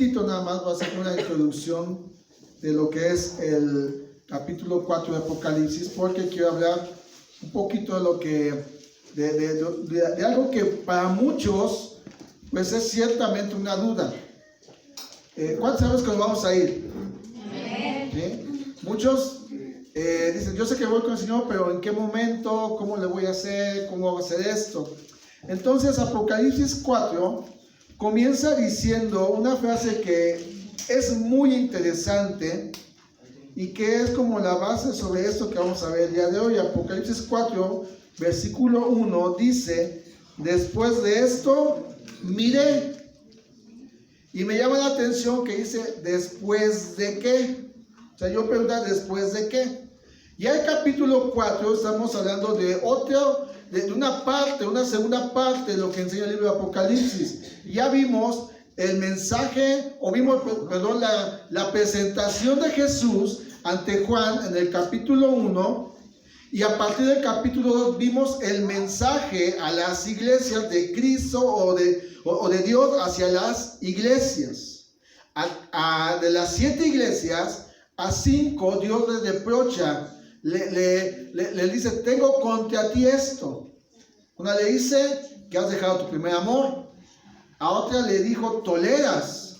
poquito nada más, voy a hacer una introducción de lo que es el capítulo 4 de Apocalipsis, porque quiero hablar un poquito de lo que, de algo que para muchos, pues es ciertamente una duda. ¿Cuántos sabemos que nos vamos a ir? ¿Sí? Muchos dicen, yo sé que voy con el Señor, pero ¿en qué momento? ¿Cómo le voy a hacer? ¿Cómo voy a hacer esto? Entonces Apocalipsis 4 comienza diciendo una frase que es muy interesante y que es como la base sobre esto que vamos a ver el día de hoy. Apocalipsis 4, versículo 1 dice: después de esto miré. Y me llama la atención que dice, ¿después de qué? O sea, yo pregunto, ¿después de qué? Y el capítulo 4 estamos hablando de una parte, una segunda parte de lo que enseña el libro de Apocalipsis. Ya vimos el mensaje, o vimos, perdón, la presentación de Jesús ante Juan en el capítulo 1. Y a partir del capítulo 2 vimos el mensaje a las iglesias de Cristo o de Dios hacia las iglesias. De las 7 iglesias, a 5 Dios les reprocha, le dice, tengo contra ti esto. Una le dice que has dejado tu primer amor. A otra le dijo, toleras.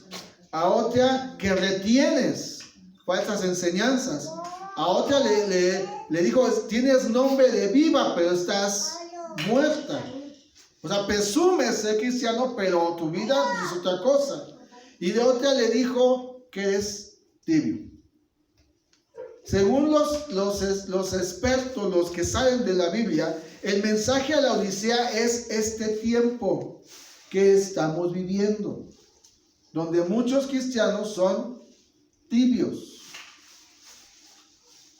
A otra que retienes falsas enseñanzas. A otra le dijo, tienes nombre de viva, pero estás muerta. O sea, presumes ser cristiano, pero tu vida es otra cosa. Y de otra le dijo que eres tibio. Según los expertos, los que saben de la Biblia, el mensaje a la Odisea es este tiempo que estamos viviendo, donde muchos cristianos son tibios,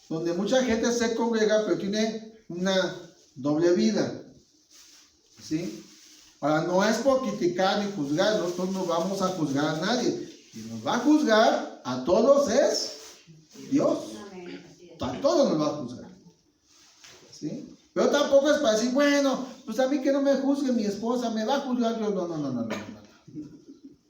donde mucha gente se congrega pero tiene una doble vida, ¿sí? Ahora, no es por criticar ni juzgar, nosotros no vamos a juzgar a nadie, y nos va a juzgar a todos es Dios, a todos nos va a juzgar, ¿sí? Pero tampoco es para decir, bueno, pues a mí que no me juzgue mi esposa, me va a juzgar Dios. No.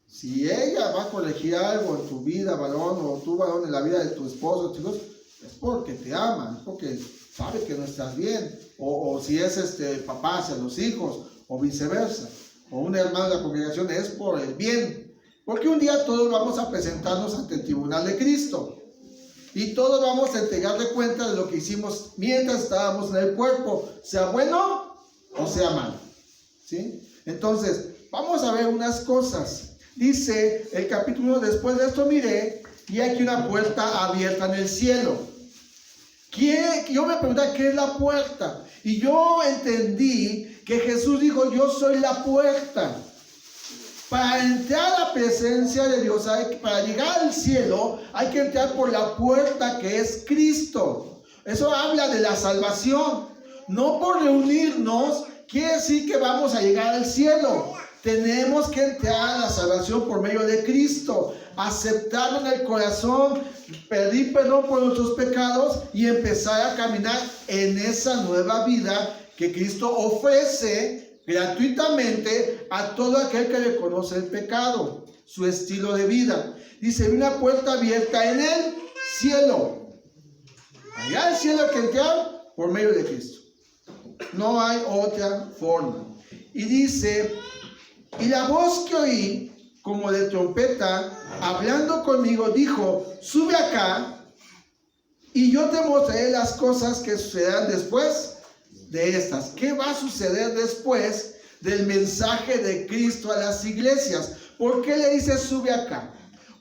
Si ella va a corregir algo en tu vida, varón, o tú, varón, en la vida de tu esposo, chicos, es porque te ama, es porque sabe que no estás bien. O si es papá hacia los hijos, o viceversa. O un hermano de la congregación, es por el bien. Porque un día todos vamos a presentarnos ante el tribunal de Cristo. Y todos vamos a entregar de cuenta de lo que hicimos mientras estábamos en el cuerpo, sea bueno o sea malo, ¿sí? Entonces, vamos a ver unas cosas. Dice el capítulo 1, después de esto miré, y aquí una puerta abierta en el cielo. Yo me pregunté, ¿qué es la puerta? Y yo entendí que Jesús dijo, yo soy la puerta. Para entrar a la presencia de Dios, para llegar al cielo, hay que entrar por la puerta que es Cristo. Eso habla de la salvación. No por reunirnos quiere decir que vamos a llegar al cielo. Tenemos que entrar a la salvación por medio de Cristo, aceptarlo en el corazón, pedir perdón por nuestros pecados y empezar a caminar en esa nueva vida que Cristo ofrece gratuitamente a todo aquel que le conoce el pecado, su estilo de vida. Dice, una puerta abierta en el cielo. Allá al cielo hay que entrar por medio de Cristo. No hay otra forma. Y dice, y la voz que oí, como de trompeta, hablando conmigo, dijo, sube acá, y yo te mostraré las cosas que sucederán después de estas. ¿Qué va a suceder después del mensaje de Cristo a las iglesias? ¿Por qué le dice sube acá?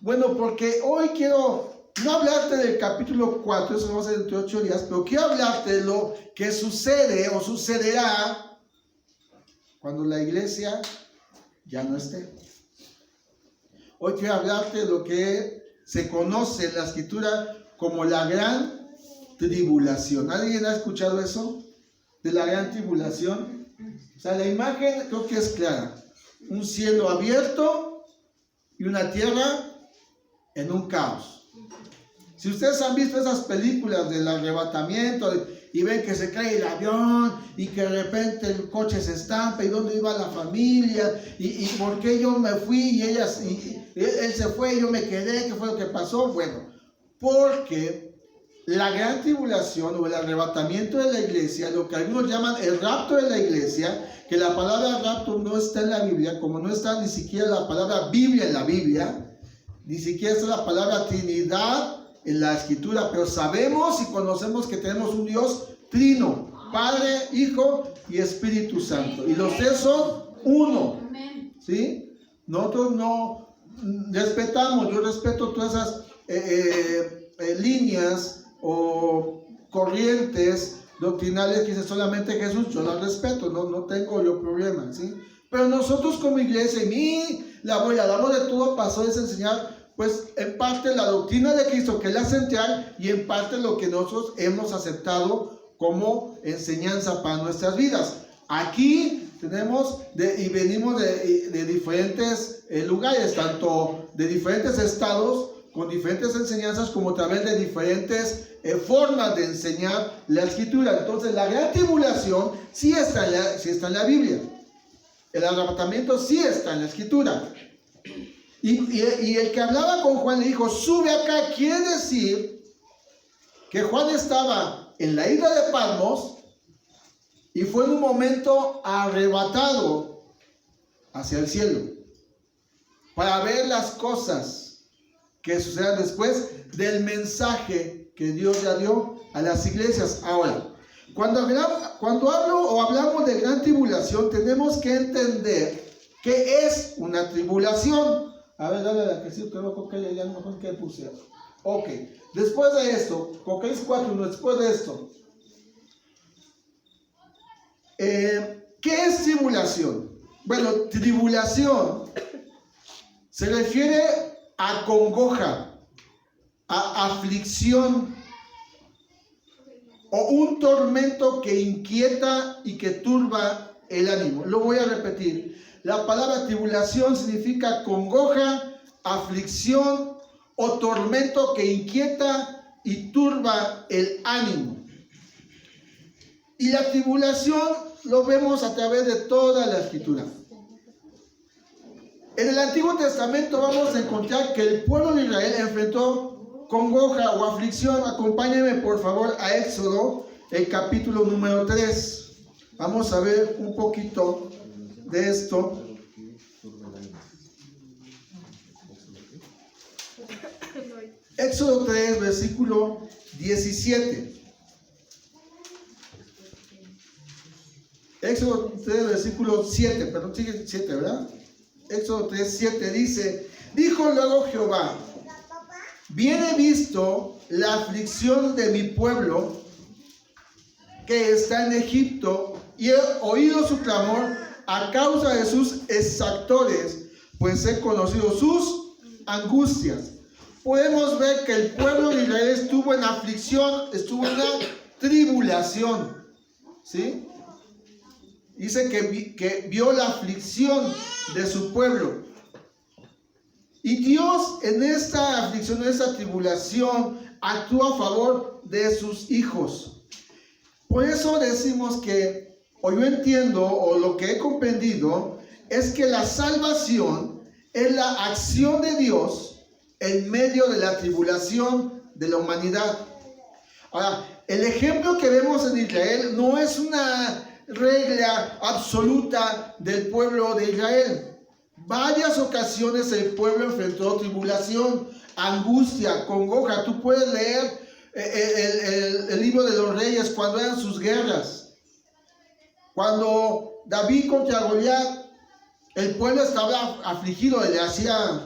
Bueno, porque hoy quiero no hablarte del capítulo 4, eso vamos a hacer entre 8 días, pero quiero hablarte de lo que sucede o sucederá cuando la iglesia ya no esté. Hoy quiero hablarte de lo que se conoce en la escritura como la gran tribulación. ¿Alguien ha escuchado eso? De la gran tribulación. O sea, la imagen creo que es clara. Un cielo abierto y una tierra en un caos. Si ustedes han visto esas películas del arrebatamiento y y ven que se cae el avión y que de repente el coche se estampa y dónde iba la familia y por qué yo me fui y él se fue y yo me quedé, ¿qué fue lo que pasó? Bueno, porque la gran tribulación o el arrebatamiento de la iglesia, lo que algunos llaman el rapto de la iglesia, que la palabra rapto no está en la Biblia, como no está ni siquiera la palabra Biblia en la Biblia, ni siquiera está la palabra Trinidad en la Escritura, pero sabemos y conocemos que tenemos un Dios trino, Padre, Hijo y Espíritu Santo, y los tres son uno, ¿sí? Nosotros no respetamos, yo respeto todas esas líneas o corrientes doctrinales que dicen solamente Jesús, yo las respeto, no tengo yo problema, ¿sí? Pero nosotros como iglesia, la labor de todo pasó es enseñar, pues en parte la doctrina de Cristo, que es la central, y en parte lo que nosotros hemos aceptado como enseñanza para nuestras vidas. Aquí tenemos y venimos de diferentes lugares, tanto de diferentes estados, con diferentes enseñanzas, como a través de diferentes formas de enseñar la Escritura. Entonces la gran tribulación sí está en la Biblia. El arrebatamiento sí está en la Escritura. Y el que hablaba con Juan le dijo, sube acá. Quiere decir que Juan estaba en la isla de Patmos y fue en un momento arrebatado hacia el cielo para ver las cosas que sucedan después del mensaje que Dios ya dio a las iglesias. Ahora, cuando hablamos de gran tribulación, tenemos que entender qué es una tribulación. A ver, dale la que sí, creo que ya mejor que puse. Ok, después de esto, Coqueis 4:1, después de esto, ¿qué es tribulación? Bueno, tribulación se refiere a congoja, a aflicción o un tormento que inquieta y que turba el ánimo. Lo voy a repetir. La palabra tribulación significa congoja, aflicción o tormento que inquieta y turba el ánimo. Y la tribulación lo vemos a través de toda la Escritura. En el Antiguo Testamento vamos a encontrar que el pueblo de Israel enfrentó congoja o aflicción. Acompáñenme por favor a Éxodo, el capítulo número 3. Vamos a ver un poquito de esto. Éxodo 3, versículo 17. Éxodo 3, versículo 7, perdón, sigue 7, ¿verdad? Éxodo 3, 7 dice, dijo luego Jehová, bien he visto la aflicción de mi pueblo que está en Egipto y he oído su clamor a causa de sus exactores, pues he conocido sus angustias. Podemos ver que el pueblo de Israel estuvo en aflicción, estuvo en una tribulación, ¿sí? Dice que vio la aflicción de su pueblo. Y Dios en esta aflicción, en esta tribulación, actúa a favor de sus hijos. Por eso decimos que, o yo entiendo, o lo que he comprendido, es que la salvación es la acción de Dios en medio de la tribulación de la humanidad. Ahora, el ejemplo que vemos en Israel no es una regla absoluta del pueblo de Israel. Varias ocasiones el pueblo enfrentó tribulación, angustia, congoja. Tú puedes leer el libro de los Reyes cuando eran sus guerras. Cuando David contra Goliat, el pueblo estaba afligido, le hacía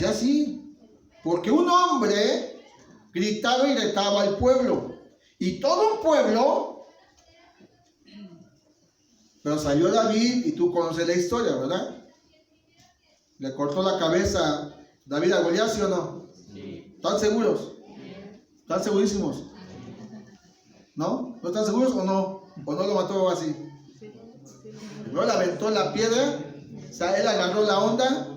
así, porque un hombre gritaba y retaba al pueblo, y todo un pueblo. Pero salió David, y tú conoces la historia, ¿verdad? Le cortó la cabeza David a Goliat, ¿sí o no? Sí. ¿Están seguros? ¿Están segurísimos? ¿No? ¿No están seguros o no? ¿O no lo mató así? Luego le aventó la piedra, o sea, él agarró la onda,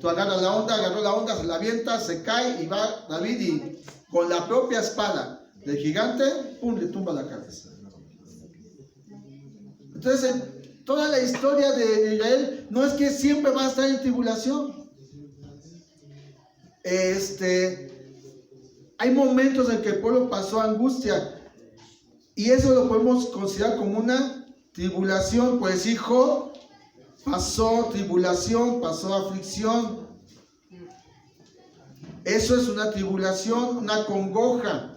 tú agarras la onda, agarró la onda, se la avienta, se cae y va David y con la propia espada del gigante, ¡pum!, le tumba la cabeza. Entonces, toda la historia de Israel no es que siempre va a estar en tribulación. Hay momentos en que el pueblo pasó angustia, y eso lo podemos considerar como una tribulación. Pues hijo, pasó tribulación, pasó aflicción. Eso es una tribulación, una congoja.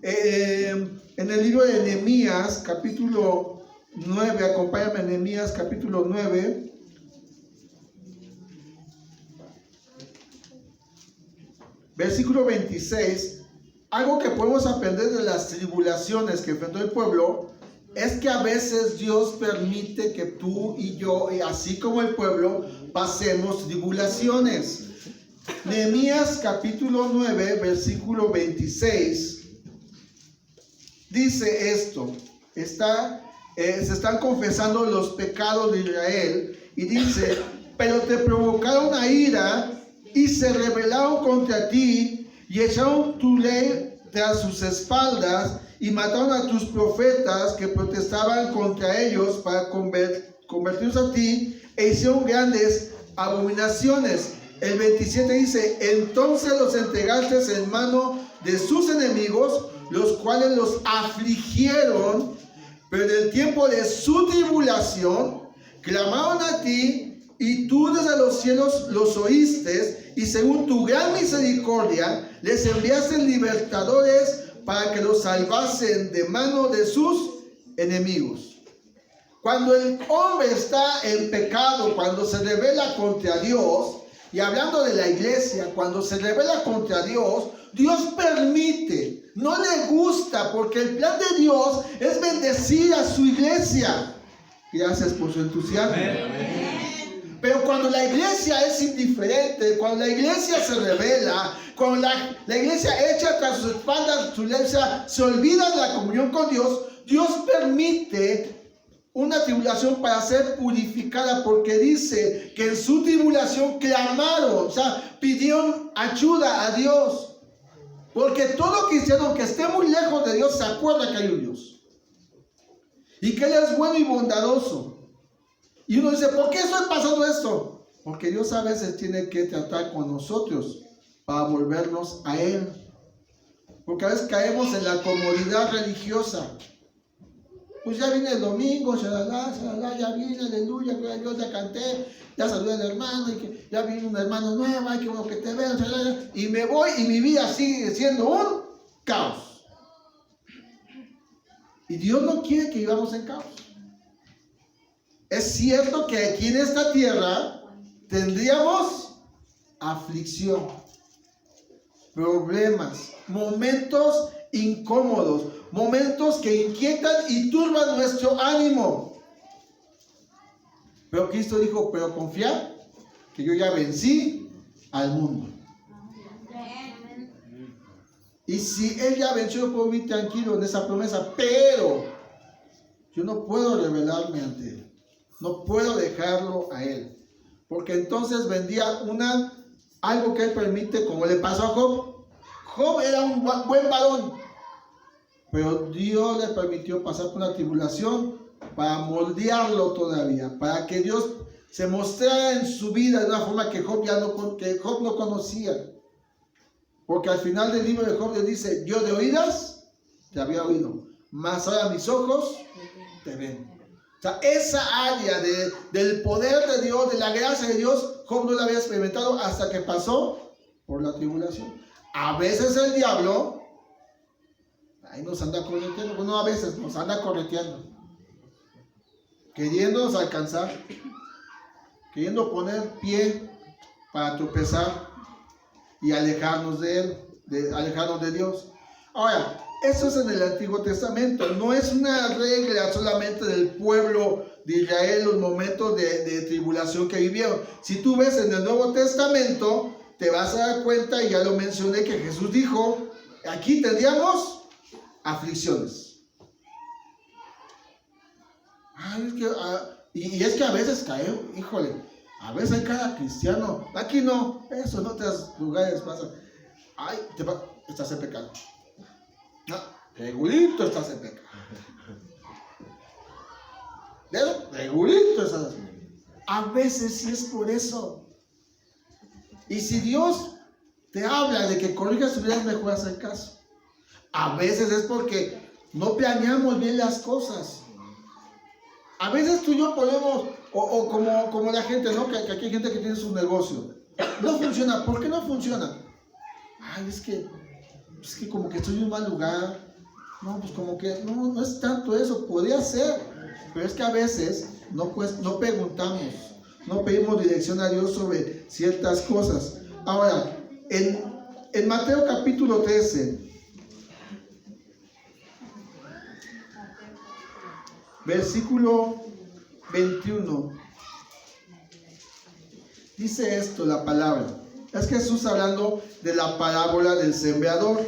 En el libro de Nehemías, capítulo 9, acompáñame a Nehemías, capítulo 9. Versículo 26. Algo que podemos aprender de las tribulaciones que enfrentó el pueblo es que a veces Dios permite que tú y yo, y así como el pueblo, pasemos tribulaciones. Nehemías capítulo 9, versículo 26, dice esto. Se están confesando los pecados de Israel, y dice: pero te provocaron a ira y se rebelaron contra ti y echaron tu ley tras sus espaldas y mataron a tus profetas que protestaban contra ellos para convertirlos a ti, e hicieron grandes abominaciones. El 27 dice: entonces los entregaste en mano de sus enemigos, los cuales los afligieron, pero en el tiempo de su tribulación clamaron a ti, y tú desde los cielos los oíste, y según tu gran misericordia les enviaste libertadores para que los salvasen de mano de sus enemigos. Cuando el hombre está en pecado, cuando se rebela contra Dios, y hablando de la iglesia, cuando se rebela contra Dios, Dios permite, no le gusta, porque el plan de Dios es bendecir a su iglesia. Gracias por su entusiasmo. Amén. Pero cuando la iglesia es indiferente, cuando la iglesia se rebela, cuando la iglesia echa tras sus espaldas su iglesia, se olvida de la comunión con Dios, Dios permite una tribulación para ser purificada, porque dice que en su tribulación clamaron, o sea, pidieron ayuda a Dios. Porque todo cristiano que esté muy lejos de Dios se acuerda que hay un Dios y que Él es bueno y bondadoso. Y uno dice: ¿por qué estoy pasando esto? Porque Dios a veces tiene que tratar con nosotros para volvernos a Él. Porque a veces caemos en la comodidad religiosa. Pues ya viene el domingo, shalala, ya vine, aleluya, gloria a Dios, ya canté, ya saludé al hermano, y que ya vino un hermano nuevo, ay, qué bueno que te veo, shalala, y me voy, y mi vida sigue siendo un caos. Y Dios no quiere que vivamos en caos. Es cierto que aquí en esta tierra tendríamos aflicción, problemas, momentos incómodos, momentos que inquietan y turban nuestro ánimo. Pero Cristo dijo: pero confiad que yo ya vencí al mundo. Y si Él ya venció, yo puedo vivir tranquilo en esa promesa, pero yo no puedo rebelarme ante Él. No puedo dejarlo a Él, porque entonces vendría algo que Él permite, como le pasó a Job. Job era un buen varón, pero Dios le permitió pasar por una tribulación para moldearlo todavía, para que Dios se mostrara en su vida de una forma que Job no conocía. Porque al final del libro de Job le dice: yo de oídas te había oído, mas ahora mis ojos te ven. O sea, esa área del poder de Dios, de la gracia de Dios, Job no la había experimentado hasta que pasó por la tribulación. A veces el diablo ahí nos anda correteando, bueno, a veces nos anda correteando, queriéndonos alcanzar, queriendo poner pie para tropezar y alejarnos de Él, alejarnos de Dios. Ahora, eso es en el Antiguo Testamento, no es una regla solamente del pueblo de Israel, los momentos de tribulación que vivieron. Si tú ves en el Nuevo Testamento, te vas a dar cuenta, y ya lo mencioné, que Jesús dijo: aquí tendríamos aflicciones. Y es que a veces caemos, híjole, a veces hay cada cristiano, aquí no, eso en otros lugares pasa. Ay, estás en pecado. No, Regulito estás en pecado. Regulito estás. A veces sí es por eso. Y si Dios te habla de que corrijas tu vida, es mejor hacer caso. A veces es porque no planeamos bien las cosas. A veces tú y yo podemos, o como la gente, ¿no? Que aquí hay gente que tiene su negocio. No funciona. ¿Por qué no funciona? Ay, es que como que estoy en un mal lugar. No, pues como que no es tanto eso. Podría ser. Pero es que a veces no preguntamos. No pedimos dirección a Dios sobre ciertas cosas. Ahora, en Mateo capítulo 13, versículo 21, dice esto la palabra. Es Jesús hablando de la parábola del sembrador.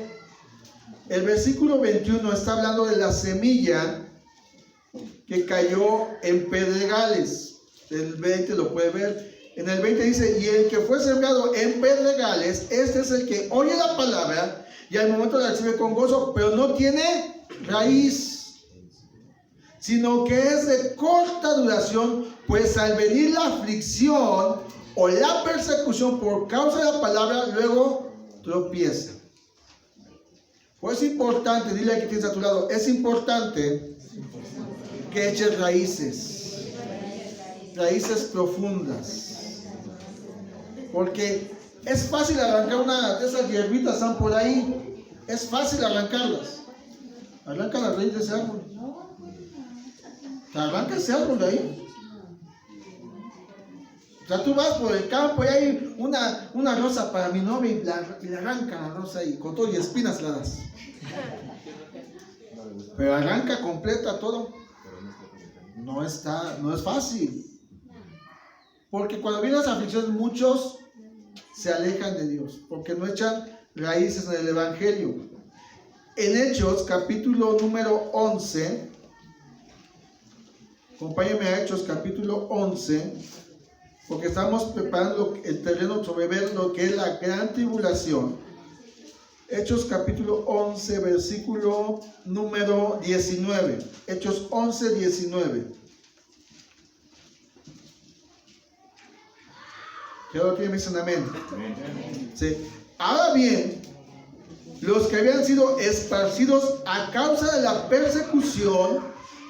El versículo 21 está hablando de la semilla que cayó en pedregales. El 20 lo puede ver. En el 20 dice, y el que fue sembrado en pedregales, este es el que oye la palabra y al momento la recibe con gozo, pero no tiene raíz, sino que es de corta duración, pues al venir la aflicción o la persecución por causa de la palabra, luego tropieza. Pues es importante, dile al que tienes a tu lado, es importante que eches raíces profundas. Porque es fácil arrancar una de esas hierbitas, están por ahí. Es fácil arrancarlas. Arranca la raíz de ese árbol. Arranca ese árbol de ahí. O sea, tú vas por el campo y hay una rosa para mi novia y le arranca la rosa y con todo y espinas la das. Pero arranca completa todo. No es fácil. Porque cuando vienen las aflicciones, muchos se alejan de Dios, porque no echan raíces en el Evangelio. En Hechos, capítulo número 11, acompáñenme a Hechos, capítulo 11, porque estamos preparando el terreno sobre ver lo que es la gran tribulación. Hechos, capítulo 11, versículo número 19. Hechos 11, 19. ¿Qué lo tiene? Me dicen amén. Sí. Ahora bien, los que habían sido esparcidos a causa de la persecución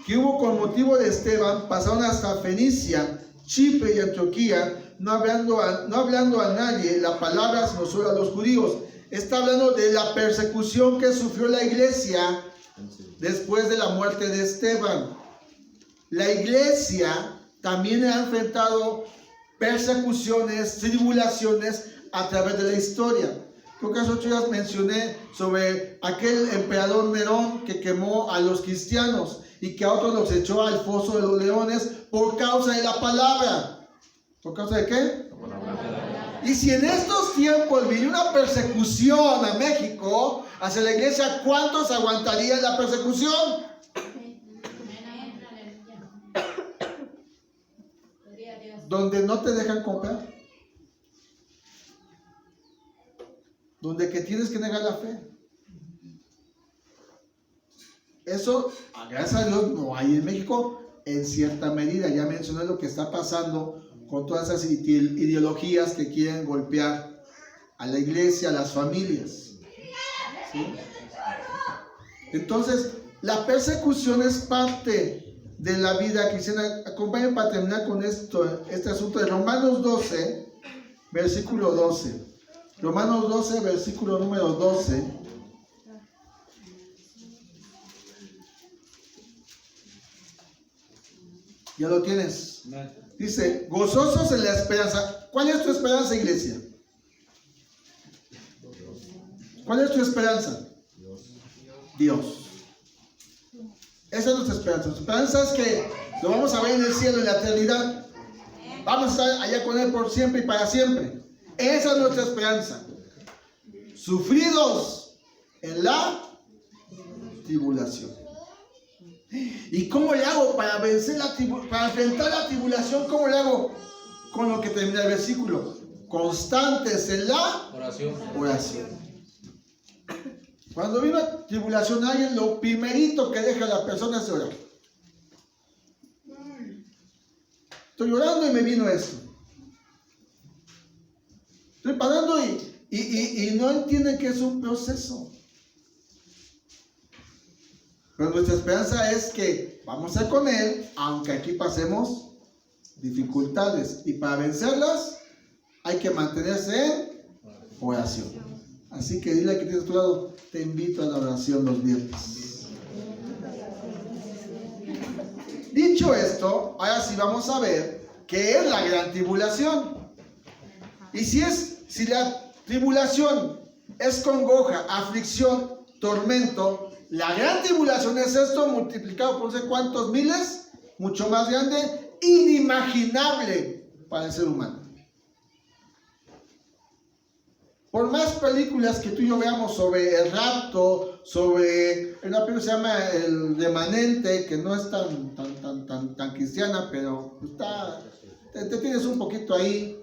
que hubo con motivo de Esteban, pasaron hasta Fenicia, Chipre y Antioquía, no hablando a nadie la palabra, sino solo a los judíos. Está hablando de la persecución que sufrió la iglesia después de la muerte de Esteban. La iglesia también ha enfrentado persecuciones, tribulaciones a través de la historia. Creo que hace 8 días mencioné sobre aquel emperador Nerón que quemó a los cristianos y que a otros los echó al foso de los leones por causa de la palabra. ¿Por causa de qué? Y si en estos tiempos vino una persecución a México hacia la iglesia, ¿cuántos aguantarían la persecución? Donde no te dejan comprar, donde que tienes que negar la fe. Eso, gracias a Dios, no hay en México en cierta medida. Ya mencioné lo que está pasando con todas esas ideologías que quieren golpear a la iglesia, a las familias. ¿Sí? Entonces, la persecución es parte de la vida cristiana. Acompáñenme para terminar con este asunto de Romanos 12, versículo 12. Romanos 12, versículo número 12. ¿Ya lo tienes? Dice, gozosos en la esperanza. ¿Cuál es tu esperanza, iglesia? ¿Cuál es tu esperanza? Dios. Esa es nuestra esperanza. Nuestra esperanza es que lo vamos a ver en el cielo, en la eternidad. Vamos a estar allá con Él por siempre y para siempre. Esa es nuestra esperanza. Sufridos en la tribulación. ¿Y cómo le hago para vencer para enfrentar la tribulación? ¿Cómo le hago? Con lo que termina el versículo. Constantes en la oración. Cuando viene una tribulación a alguien, lo primerito que deja la persona es llorar. Estoy llorando y me vino esto. Estoy pasando y no entienden que es un proceso. Pero nuestra esperanza es que vamos a ir con Él, aunque aquí pasemos dificultades. Y para vencerlas, hay que mantenerse en oración. Así que dile que tienes a tu lado, te invito a la oración los viernes. Dicho esto, ahora sí vamos a ver qué es la gran tribulación. Y si la tribulación es congoja, aflicción, tormento, la gran tribulación es esto multiplicado por no sé cuántos miles, mucho más grande, inimaginable para el ser humano. Por más películas que tú y yo veamos sobre el rapto, sobre una película que se llama El Remanente, que no es tan cristiana, pero te tienes un poquito ahí,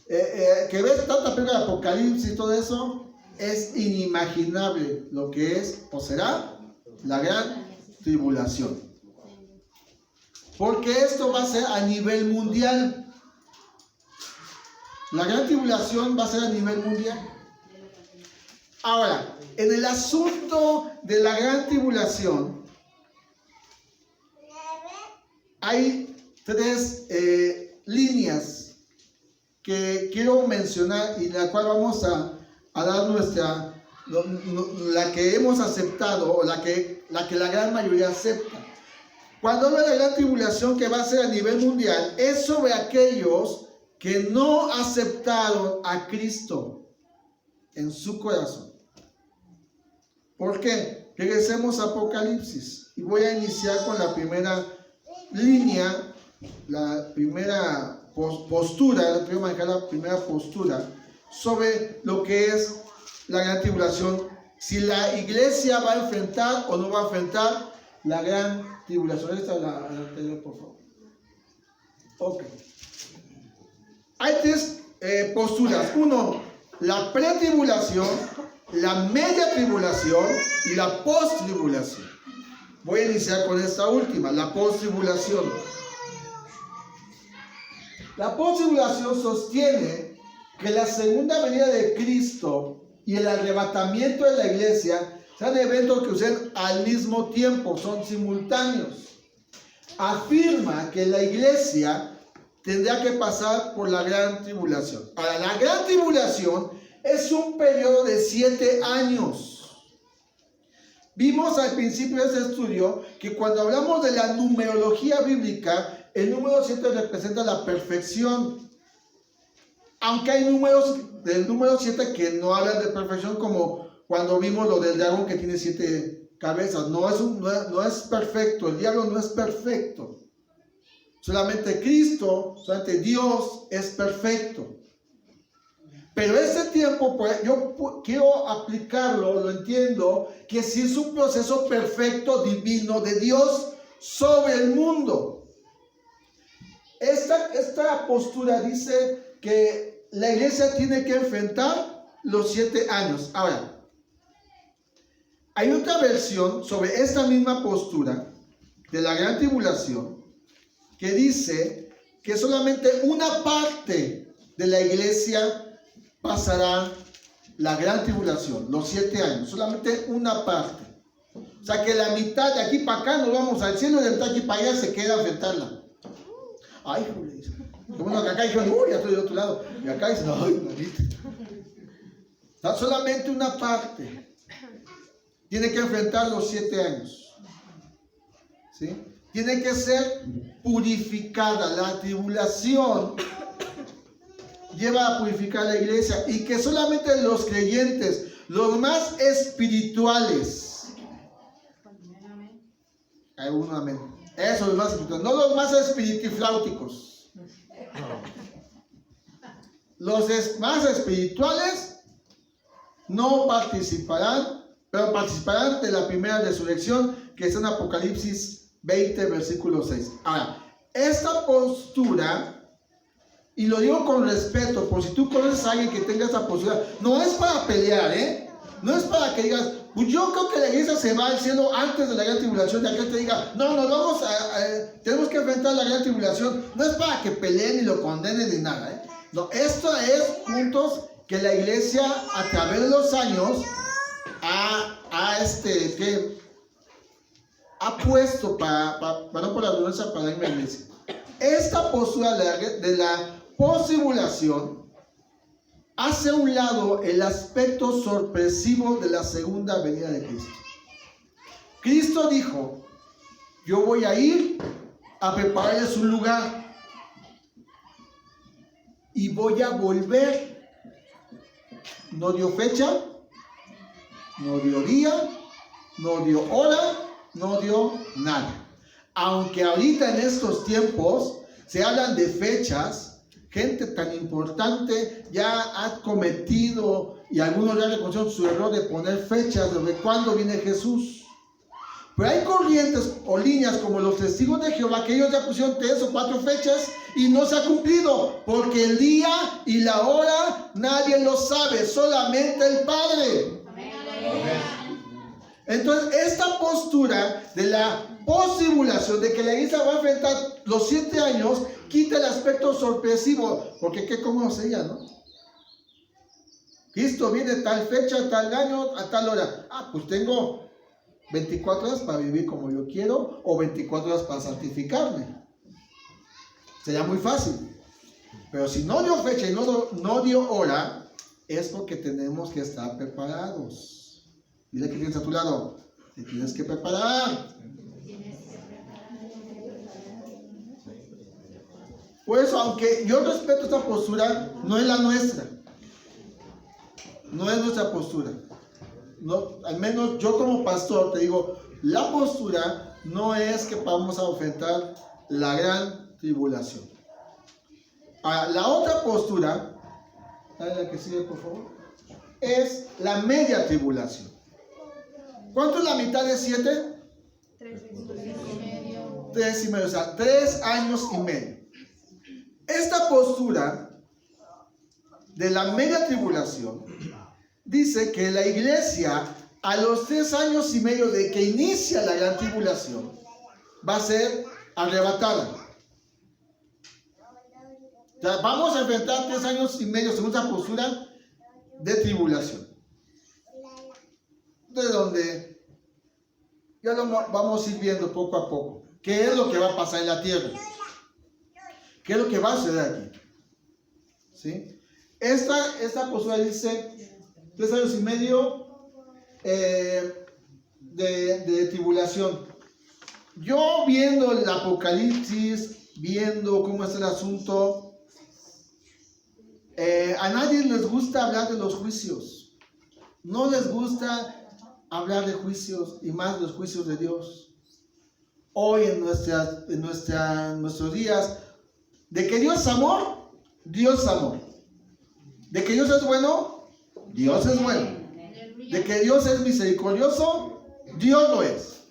que ves tanta película de Apocalipsis y todo eso, es inimaginable lo que es o será la gran tribulación. Porque esto va a ser a nivel mundial. La gran tribulación va a ser a nivel mundial. Ahora, en el asunto de la gran tribulación, hay tres líneas que quiero mencionar y la cual vamos a dar la que hemos aceptado o la que la gran mayoría acepta. Cuando habla de la gran tribulación que va a ser a nivel mundial, es sobre aquellos que no aceptaron a Cristo en su corazón. ¿Por qué? Regresemos a Apocalipsis y voy a iniciar con la primera línea, la primera postura, voy a manejar la primera postura sobre lo que es la gran tribulación, si la iglesia va a enfrentar o no va a enfrentar la gran tribulación. Esta es la anterior, por favor. Ok. Hay tres posturas. Uno, la pretribulación, la media tribulación y la post-tribulación. Voy a iniciar con esta última, la post-tribulación. La post-tribulación sostiene que la segunda venida de Cristo y el arrebatamiento de la iglesia son eventos que suceden al mismo tiempo, son simultáneos. Afirma que la iglesia tendrá que pasar por la gran tribulación. Ahora, la gran tribulación es un periodo de 7 años. Vimos al principio de este estudio que cuando hablamos de la numerología bíblica, el número 7 representa la perfección. Aunque hay números del número 7 que no hablan de perfección, como cuando vimos lo del dragón que tiene 7 cabezas. No es perfecto, el diablo no es perfecto. Solamente Cristo, solamente Dios es perfecto. Pero este tiempo, pues, yo quiero aplicarlo, lo entiendo, que sí es un proceso perfecto, divino de Dios sobre el mundo. Esta postura dice que la iglesia tiene que enfrentar los 7 años. Ahora, hay otra versión sobre esta misma postura de la gran tribulación que dice que solamente una parte de la iglesia pasará la gran tribulación, los 7 años, solamente una parte. O sea que la mitad de aquí para acá nos vamos al cielo y la mitad de aquí para allá se queda a enfrentarla. Ay, joder. Bueno, que acá dijeron, uy, ya estoy del otro lado. Y acá dicen, ay, maldita. O sea, solamente una parte tiene que enfrentar los 7 años. ¿Sí? Tiene que ser purificada. La tribulación lleva a purificar la iglesia y que solamente los creyentes, los más espirituales, hay uno amén, eso los más espirituales, no los más espiritifláuticos, los más espirituales no participarán, pero participarán de la primera resurrección que es en Apocalipsis 20, versículo 6. Ahora, esta postura, y lo digo con respeto, por si tú conoces a alguien que tenga esta postura, no es para pelear, no es para que digas, pues yo creo que la iglesia se va al cielo antes de la gran tribulación, de aquel te diga, no, nos vamos tenemos que enfrentar la gran tribulación. No es para que peleen y lo condenen ni nada, ¿eh? No, esto es puntos que la iglesia a través de los años ha puesto no por la vergüenza, para la iglesia. Esta postura de la posibulación hace a un lado el aspecto sorpresivo de la segunda venida de Cristo. Cristo dijo, yo voy a ir a prepararles un lugar y voy a volver. No dio fecha, no dio día, no dio hora, no dio nada. Aunque ahorita en estos tiempos se hablan de fechas, gente tan importante ya ha cometido, y algunos ya reconocieron su error de poner fechas de cuándo viene Jesús. Pero hay corrientes o líneas como los testigos de Jehová que ellos ya pusieron 3 o 4 fechas y no se ha cumplido, porque el día y la hora nadie lo sabe, solamente el Padre. Amén. Entonces, esta postura de la posibulación, de que la iglesia va a enfrentar los 7 años, quita el aspecto sorpresivo, porque qué cómodo sería, ¿no? Cristo viene tal fecha, tal año, a tal hora. Pues tengo 24 horas para vivir como yo quiero, o 24 horas para santificarme. Sería muy fácil. Pero si no dio fecha y no dio hora, es porque tenemos que estar preparados. Dile que tienes a tu lado, te tienes que preparar. Por eso, aunque yo respeto esta postura, no es la nuestra. No es nuestra postura. No, al menos yo como pastor te digo, la postura no es que vamos a enfrentar la gran tribulación. La otra postura, la que sigue por favor, es la media tribulación. ¿Cuánto es la mitad de 7? 3 y medio, o sea, 3 años y medio. Esta postura de la media tribulación dice que la iglesia a los 3 años y medio de que inicia la gran tribulación va a ser arrebatada. O sea, vamos a enfrentar 3 años y medio según esa postura de tribulación. De donde ya lo vamos a ir viendo poco a poco. ¿Qué es lo que va a pasar en la tierra? ¿Qué es lo que va a suceder aquí? ¿Sí? Esta postura dice 3 años y medio de tribulación. Yo viendo el Apocalipsis, viendo cómo es el asunto, a nadie les gusta hablar de los juicios. No les gusta hablar de juicios, y más los juicios de Dios. Hoy en nuestros días, de que Dios es amor, Dios es amor. De que Dios es bueno, Dios es bueno. De que Dios es misericordioso, Dios lo es.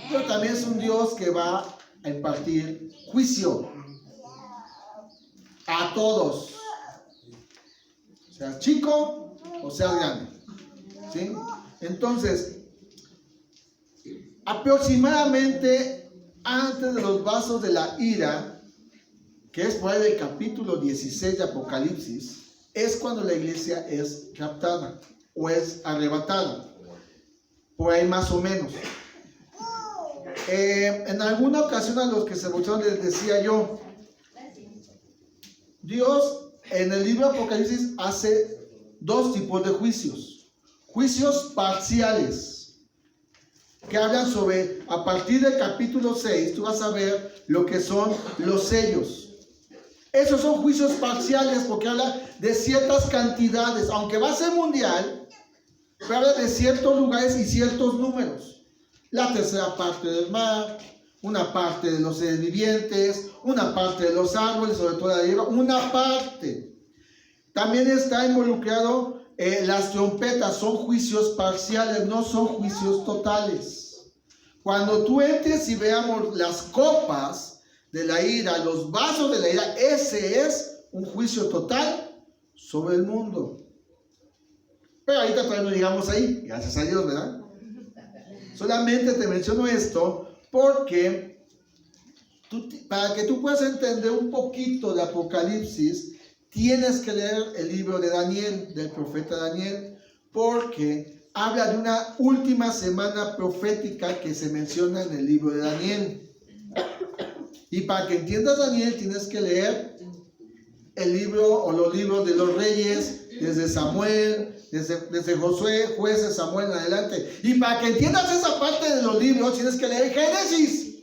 Pero también es un Dios que va a impartir juicio a todos, seas chico o seas grande. ¿Sí? Entonces, aproximadamente antes de los vasos de la ira, que es por ahí del capítulo 16 de Apocalipsis, es cuando la iglesia es raptada o es arrebatada. Por ahí más o menos. En alguna ocasión a los que se escucharon les decía yo, Dios en el libro de Apocalipsis hace 2 tipos de juicios. Juicios parciales, que hablan sobre, a partir del capítulo 6, tú vas a ver lo que son los sellos. Esos son juicios parciales porque habla de ciertas cantidades, aunque va a ser mundial, pero habla de ciertos lugares y ciertos números. La tercera parte del mar, una parte de los seres vivientes, una parte de los árboles, sobre todo la hierba, una parte. También está involucrado las trompetas, son juicios parciales, no son juicios totales. Cuando tú entres y veamos las copas de la ira, los vasos de la ira, ese es un juicio total sobre el mundo. Pero ahorita todavía no llegamos ahí, gracias a Dios, ¿verdad? Solamente te menciono esto porque para que tú puedas entender un poquito de Apocalipsis, tienes que leer el libro de Daniel, del profeta Daniel, porque habla de una última semana profética que se menciona en el libro de Daniel. Y para que entiendas Daniel, tienes que leer el libro o los libros de los reyes, desde Samuel, desde Josué, jueces, Samuel en adelante. Y para que entiendas esa parte de los libros, tienes que leer Génesis.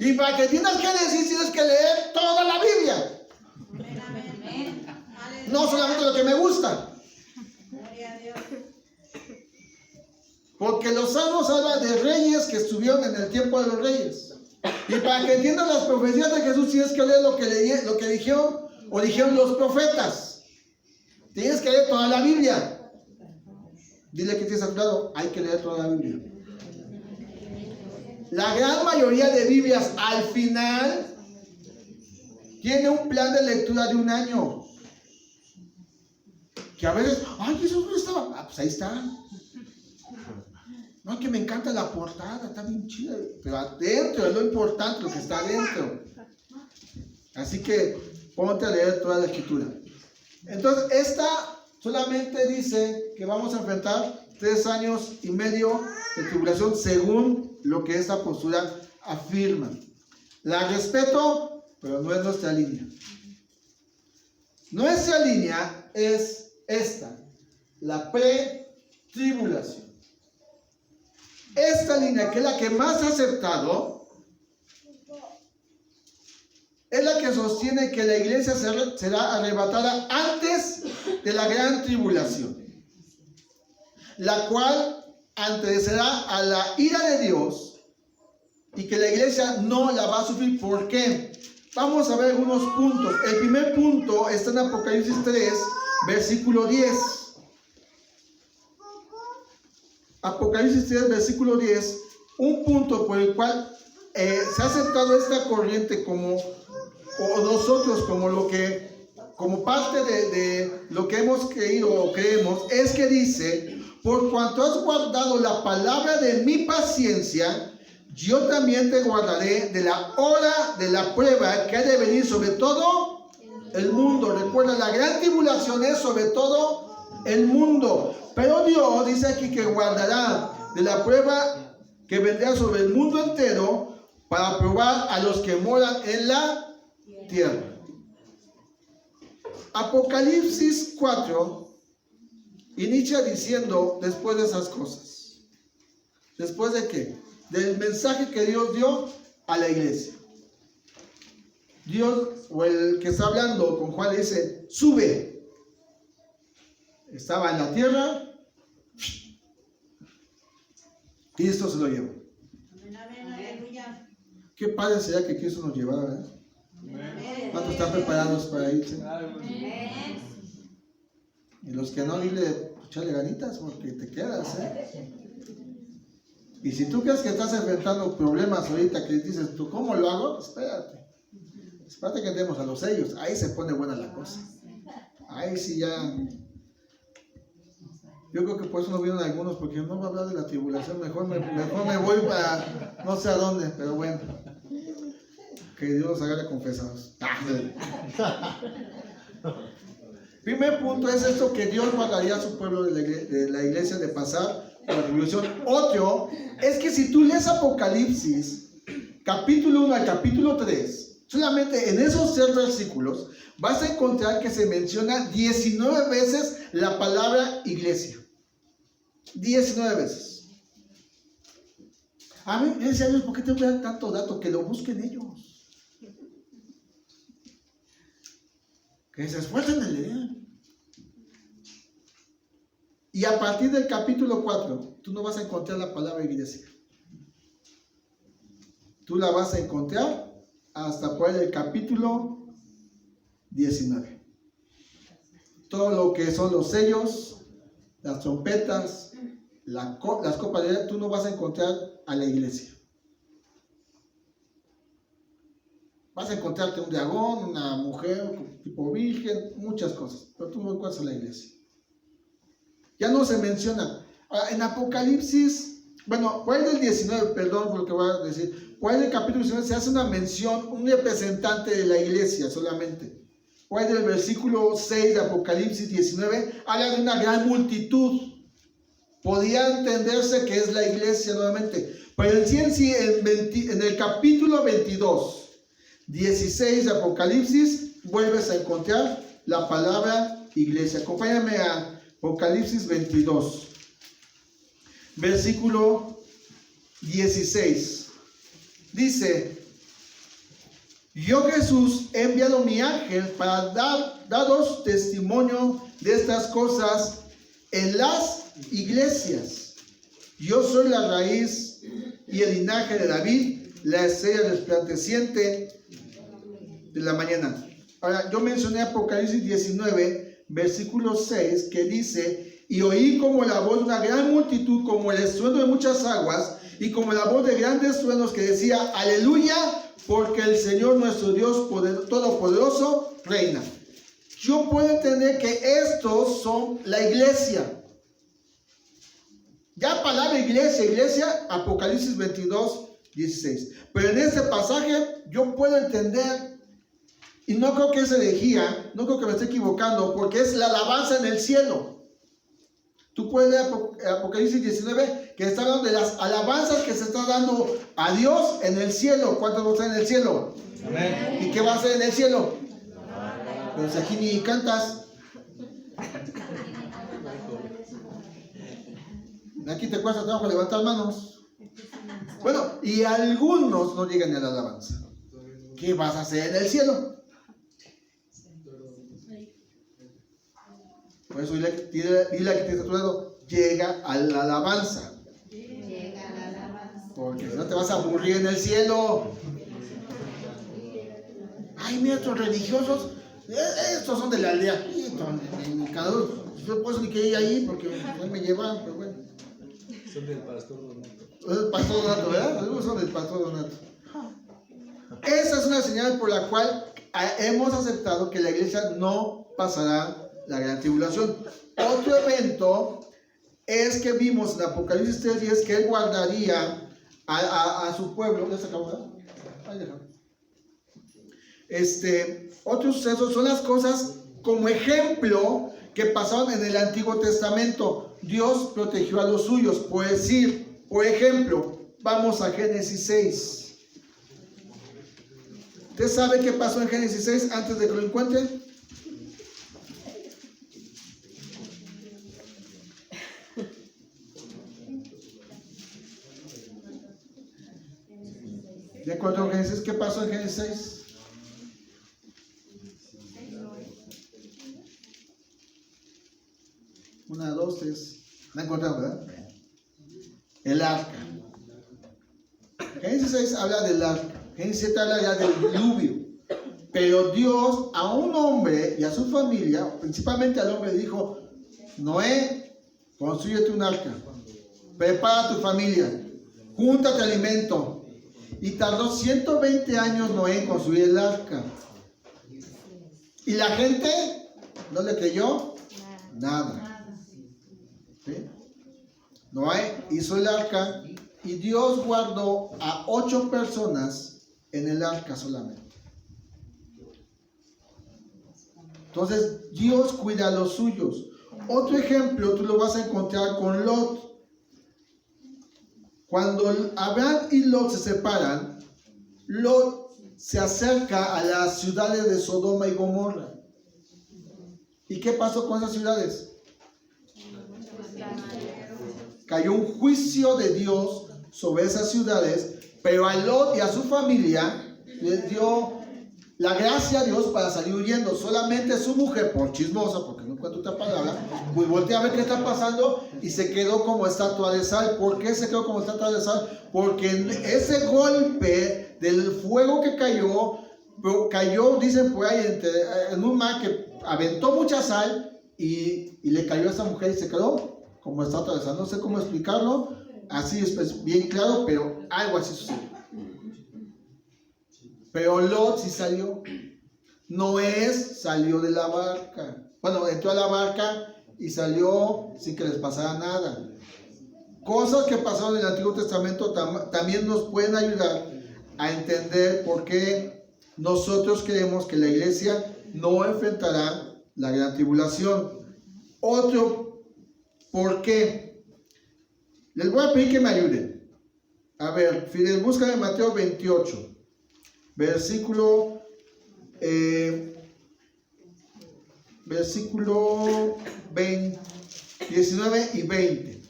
Y para que entiendas Génesis, tienes que leer toda la Biblia. No solamente lo que me gusta. Porque los salmos hablan de reyes que estuvieron en el tiempo de los reyes. Y para que entiendas las profecías de Jesús, tienes que leer lo que dijeron o dijeron los profetas. Tienes que leer toda la Biblia. Dile que tienes a tu lado, hay que leer toda la Biblia. La gran mayoría de Biblias al final tiene un plan de lectura de un año. Que a veces, ay, eso no estaba. Ah, pues ahí está. No, que me encanta la portada, está bien chida. Pero adentro es lo importante, lo que está adentro. Así que ponte a leer toda la escritura. Entonces, esta solamente dice que vamos a enfrentar 3 años y medio de tribulación según lo que esta postura afirma. La respeto, pero no es nuestra línea. Nuestra línea es esta, la pre-tribulación. Esta línea, que es la que más ha aceptado, es la que sostiene que la iglesia será arrebatada antes de la gran tribulación, la cual antecederá a la ira de Dios y que la iglesia no la va a sufrir. ¿Por qué? Vamos a ver algunos puntos. El primer punto está en Apocalipsis 3, versículo 10. Apocalipsis 3, versículo 10, un punto por el cual se ha aceptado esta corriente como, o nosotros como parte de lo que hemos creído o creemos, es que dice: por cuanto has guardado la palabra de mi paciencia, yo también te guardaré de la hora de la prueba que ha de venir sobre todo el mundo. Recuerda, la gran tribulación es sobre todo el mundo. Pero Dios dice aquí que guardará de la prueba que vendrá sobre el mundo entero para probar a los que moran en la tierra. Apocalipsis 4 inicia diciendo, después de esas cosas, ¿después de qué? Del mensaje que Dios dio a la iglesia. Dios, o el que está hablando con Juan, le dice: sube. Estaba en la tierra y esto se lo llevó. Qué padre sería que Cristo nos llevara, ¿verdad? ¿Cuántos están preparados para irse? Y los que no, dile, échale ganitas porque te quedas, ¿eh? Y si tú crees que estás enfrentando problemas ahorita, que dices, ¿tú cómo lo hago? Espérate que entremos a los sellos. Ahí se pone buena la cosa. Ahí sí ya. Yo creo que por eso no vieron algunos, porque no va a hablar de la tribulación. Mejor me voy para no sé a dónde, pero bueno. Que Dios los haga confesados. Primer punto es esto, que Dios guardaría a su pueblo de la iglesia de pasar por la tribulación. Otro es que si tú lees Apocalipsis, capítulo 1 al capítulo 3, solamente en esos 3 versículos, vas a encontrar que se menciona 19 veces la palabra iglesia. 19 veces. A mí me decía Dios, ¿por qué te voy a dar tanto dato? Que lo busquen ellos. Que se esfuercen en leer. Y a partir del capítulo 4, tú no vas a encontrar la palabra iglesia. Tú la vas a encontrar hasta por el capítulo 19. Todo lo que son los sellos, las trompetas, las copas de vida, tú no vas a encontrar a la iglesia. Vas a encontrarte un dragón, una mujer tipo virgen, muchas cosas, pero tú no encuentras a la iglesia. Ya no se menciona. En Apocalipsis, bueno, por ahí del 19, perdón por lo que voy a decir, por ahí del capítulo 19 se hace una mención, un representante de la iglesia solamente. Por ahí del versículo 6 de Apocalipsis 19, habla de una gran multitud. Podía entenderse que es la iglesia nuevamente. Pero en sí, en el capítulo 22, 16 de Apocalipsis, vuelves a encontrar la palabra iglesia. Acompáñame a Apocalipsis 22, versículo 16. Dice: yo, Jesús, he enviado mi ángel para daros testimonio de estas cosas en las iglesias. Yo soy la raíz y el linaje de David, la estrella resplandeciente de la mañana. Ahora, yo mencioné Apocalipsis 19, versículo 6, que dice: y oí como la voz de una gran multitud, como el estruendo de muchas aguas, y como la voz de grandes truenos, que decía: aleluya, porque el Señor nuestro Dios todopoderoso reina. Yo puedo entender que estos son la iglesia. Ya palabra iglesia, Apocalipsis 22, 16. Pero en este pasaje yo puedo entender, y no creo que es herejía, no creo que me esté equivocando, porque es la alabanza en el cielo. Tú puedes leer Apocalipsis 19, que está hablando de las alabanzas que se está dando a Dios en el cielo. ¿Cuántos van a estar en el cielo? Amén. ¿Y qué va a hacer en el cielo? Pero si aquí ni cantas. Aquí te cuesta trabajo levantar manos. Bueno, y algunos no llegan a la alabanza. ¿Qué vas a hacer en el cielo? Por eso dile que tienes a tu lado: llega a la alabanza. Porque si no te vas a aburrir en el cielo. Ay, mira, estos religiosos, estos son de la aldea. Yo por eso ni quería ir ahí, porque me llevan, pero bueno. Son del pastor Donato. El pastor Donato, ¿verdad? Son del pastor Donato. Esa es una señal por la cual hemos aceptado que la iglesia no pasará la gran tribulación. Otro evento es que vimos en Apocalipsis 3:10 que él guardaría a su pueblo. ¿Ya se acabó? Ahí déjame. Otros sucesos son las cosas como ejemplo que pasaron en el Antiguo Testamento. Dios protegió a los suyos. Por ejemplo, vamos a Génesis 6. ¿Usted sabe qué pasó en Génesis 6 antes de que lo encuentren? ¿Ya encontró Génesis? ¿Qué pasó en Génesis 6? Una, dos, tres. ¿La encontramos, verdad? El arca. Génesis 6 habla del arca. Génesis 7 habla ya del diluvio. Pero Dios a un hombre y a su familia, principalmente al hombre, le dijo: Noé, construyete un arca. Prepara tu familia. Júntate alimento. Y tardó 120 años Noé en construir el arca. ¿Y la gente no le creyó? Nada. ¿Sí? Noé hizo el arca y Dios guardó a 8 personas en el arca solamente. Entonces Dios cuida a los suyos. Otro ejemplo tú lo vas a encontrar con Lot. Cuando Abraham y Lot se separan, Lot se acerca a las ciudades de Sodoma y Gomorra. ¿Y qué pasó con esas ciudades? Cayó un juicio de Dios sobre esas ciudades, pero a Lot y a su familia les dio la gracia a Dios para salir huyendo. Solamente su mujer, por chismosa, porque no encuentro otra palabra, pues voltea a ver qué está pasando y se quedó como estatua de sal. ¿Por qué se quedó como estatua de sal? Porque en ese golpe del fuego que cayó, dicen por ahí, en un mar que aventó mucha sal y le cayó a esa mujer y se quedó como estatua de sal. No sé cómo explicarlo, así es bien claro, pero algo así sucedió. Pero Lot sí salió. Noé salió de la barca. Bueno, entró a la barca y salió sin que les pasara nada. Cosas que pasaron en el Antiguo Testamento también nos pueden ayudar a entender por qué nosotros creemos que la iglesia no enfrentará la gran tribulación. Otro, ¿por qué? Les voy a pedir que me ayuden. A ver, Fidel, búscame Mateo 28, versículo 20, 19 y 20.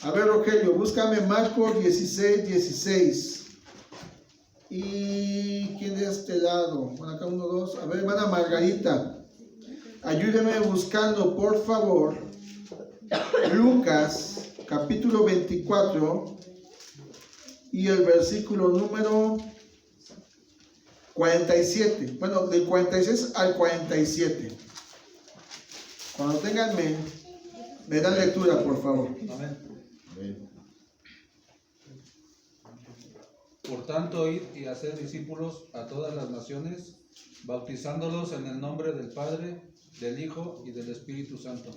A ver, Rogelio, búscame Marcos 16, 16. ¿Y quién de este lado? Bueno, acá 1, 2. A ver, hermana Margarita, ayúdeme buscando, por favor, Lucas, capítulo 24, y el versículo número 47. Bueno, del 46 al 47. Cuando tengan, me dan lectura, por favor. Amén. Por tanto, id y hacer discípulos a todas las naciones, bautizándolos en el nombre del Padre, del Hijo y del Espíritu Santo,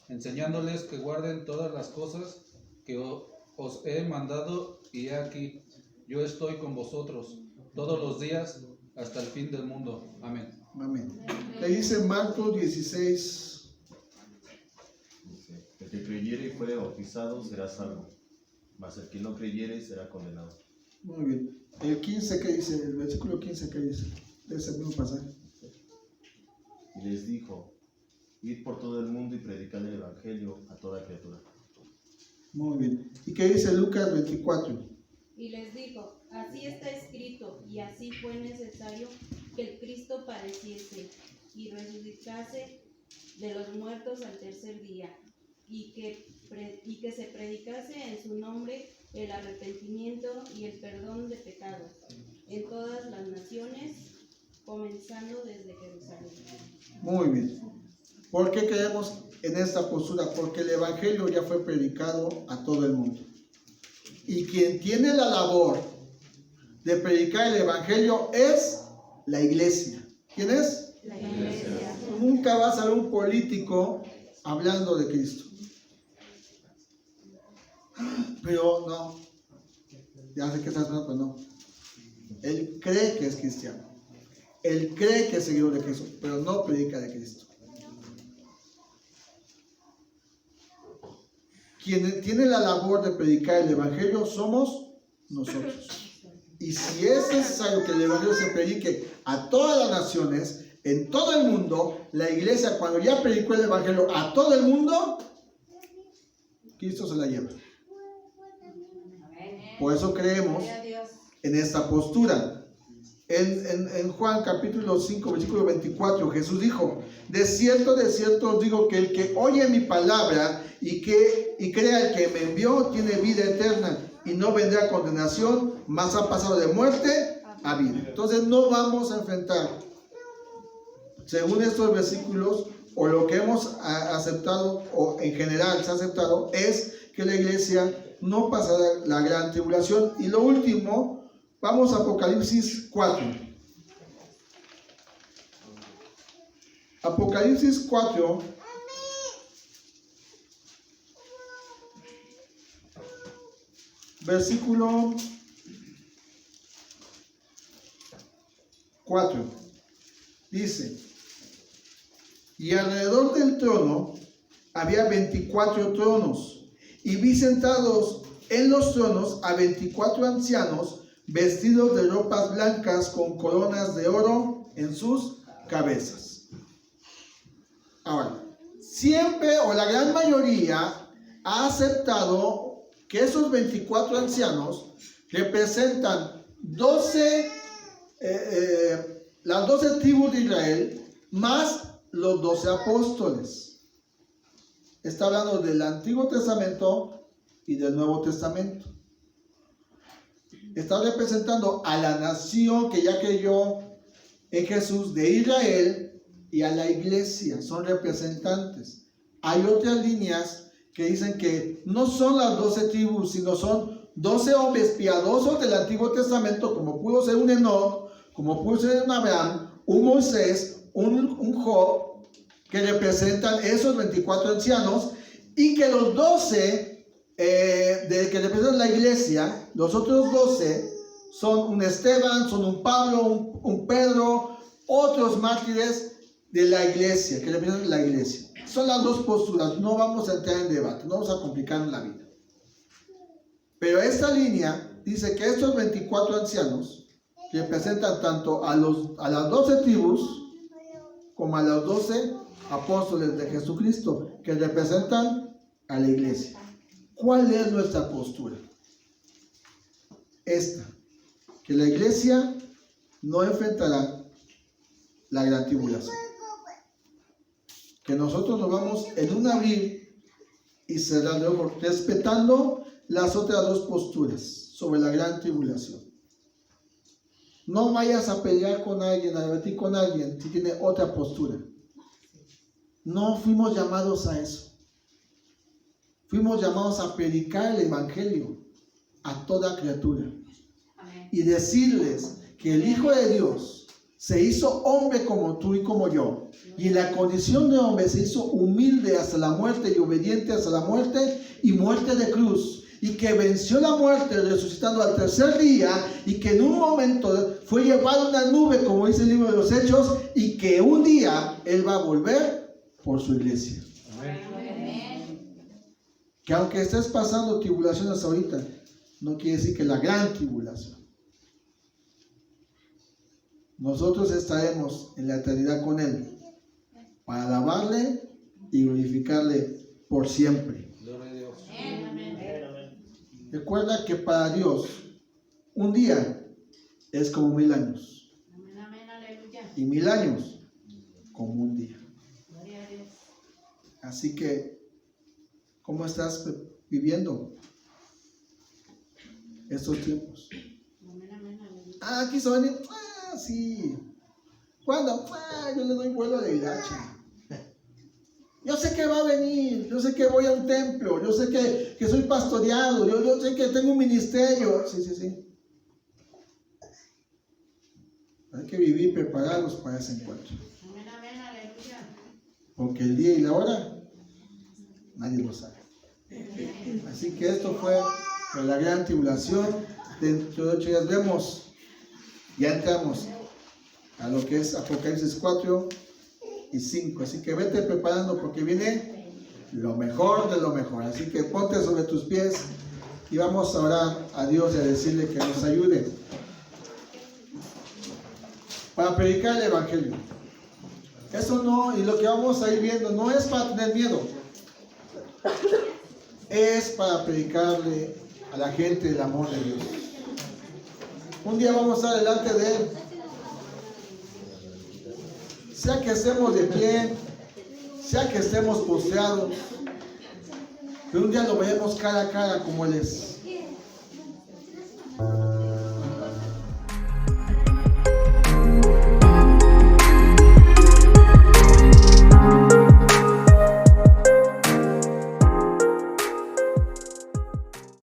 enseñándoles que guarden todas las cosas que os he mandado, y he aquí, yo estoy con vosotros todos los días hasta el fin del mundo. Amén. Amén. Le dice Marcos 16. Dice, el que creyere y fuere bautizado será salvo, mas el que no creyere será condenado. Muy bien. El 15, ¿qué dice? El versículo 15, ¿qué dice? De ese mismo pasaje. Y les dijo, id por todo el mundo y predicad el evangelio a toda criatura. Muy bien. ¿Y qué dice Lucas 24? Y les dijo, así está escrito, y así fue necesario que el Cristo padeciese y resucitase de los muertos al tercer día, y que se predicase en su nombre el arrepentimiento y el perdón de pecados en todas las naciones, comenzando desde Jerusalén. Muy bien. ¿Por qué creemos en esta postura? Porque el evangelio ya fue predicado a todo el mundo. Y quien tiene la labor de predicar el evangelio es la iglesia. ¿Quién es? La iglesia. Nunca va a salir un político hablando de Cristo. Pero no. Ya sé que estás hablando, pero no. Él cree que es cristiano. Él cree que es seguidor de Cristo, pero no predica de Cristo. Quien tiene la labor de predicar el evangelio somos nosotros. Y si es necesario que el evangelio se predique a todas las naciones, en todo el mundo, la iglesia, cuando ya predicó el evangelio a todo el mundo, Cristo se la lleva. Por eso creemos en esta postura. En Juan capítulo 5, versículo 24, Jesús dijo, de cierto os digo que el que oye mi palabra y crea el que me envió tiene vida eterna y no vendrá a condenación, mas ha pasado de muerte a vida. Entonces no vamos a enfrentar, según estos versículos, o lo que hemos aceptado, o en general se ha aceptado, es que la iglesia no pasará la gran tribulación. Y lo último, vamos a Apocalipsis 4. Apocalipsis 4. Versículo 4. Dice, y alrededor del trono había 24 tronos, y vi sentados en los tronos a 24 ancianos vestidos de ropas blancas con coronas de oro en sus cabezas. Ahora, siempre o la gran mayoría ha aceptado que esos 24 ancianos representan las 12 tribus de Israel más los 12 apóstoles. Está hablando del Antiguo Testamento y del Nuevo Testamento. Está representando a la nación que ya creyó en Jesús de Israel y a la iglesia. Son representantes. Hay otras líneas que dicen que no son las 12 tribus, sino son 12 hombres piadosos del Antiguo Testamento, como pudo ser un Enoc, como pudo ser un Abraham, un Moisés, un Job, que representan esos 24 ancianos, y que los 12 que representan la iglesia, los otros 12 son un Esteban, son un Pablo, un Pedro, otros mártires de la iglesia, que representan la iglesia. Son las dos posturas, no vamos a entrar en debate, no vamos a complicar la vida. Pero esta línea dice que estos 24 ancianos representan tanto a las 12 tribus como a los 12 apóstoles de Jesucristo, que representan a la iglesia. ¿Cuál es nuestra postura? Esta, que la iglesia no enfrentará la gran tribulación. Que nosotros nos vamos en un abrir y cerrar de ojos, respetando las otras dos posturas sobre la gran tribulación. No vayas a pelear con alguien, a debatir con alguien si tiene otra postura. No fuimos llamados a eso. Fuimos llamados a predicar el evangelio a toda criatura. Y decirles que el Hijo de Dios se hizo hombre como tú y como yo, y en la condición de hombre se hizo humilde hasta la muerte y obediente hasta la muerte y muerte de cruz, y que venció la muerte resucitando al tercer día, y que en un momento fue llevado a una nube, como dice el libro de los Hechos, y que un día Él va a volver por su iglesia. Amén. Que aunque estés pasando tribulaciones ahorita, no quiere decir que la gran tribulación. Nosotros estaremos en la eternidad con Él para alabarle y glorificarle por siempre. Gloria a Dios. Recuerda que para Dios un día es como 1000 años. Y 1000 años como un día. Así que, ¿cómo estás viviendo estos tiempos? Aquí se van a venir. Sí. ¿Cuándo? Yo le doy vuelo de hilacha. Yo sé que va a venir, yo sé que voy a un templo, yo sé que soy pastoreado, yo sé que tengo un ministerio. Sí. Hay que vivir preparados para ese encuentro. Porque el día y la hora nadie lo sabe. Así que esto fue la gran tribulación. Dentro de 8 días vemos. Ya entramos a lo que es Apocalipsis 4 y 5. Así que vete preparando porque viene lo mejor de lo mejor. Así que ponte sobre tus pies y vamos a orar a Dios y a decirle que nos ayude para predicar el evangelio. Eso no, y lo que vamos a ir viendo no es para tener miedo, es para predicarle a la gente el amor de Dios. Un día vamos a estar delante de Él, sea que estemos de pie, sea que estemos postrados, pero un día lo veremos cara a cara como Él es.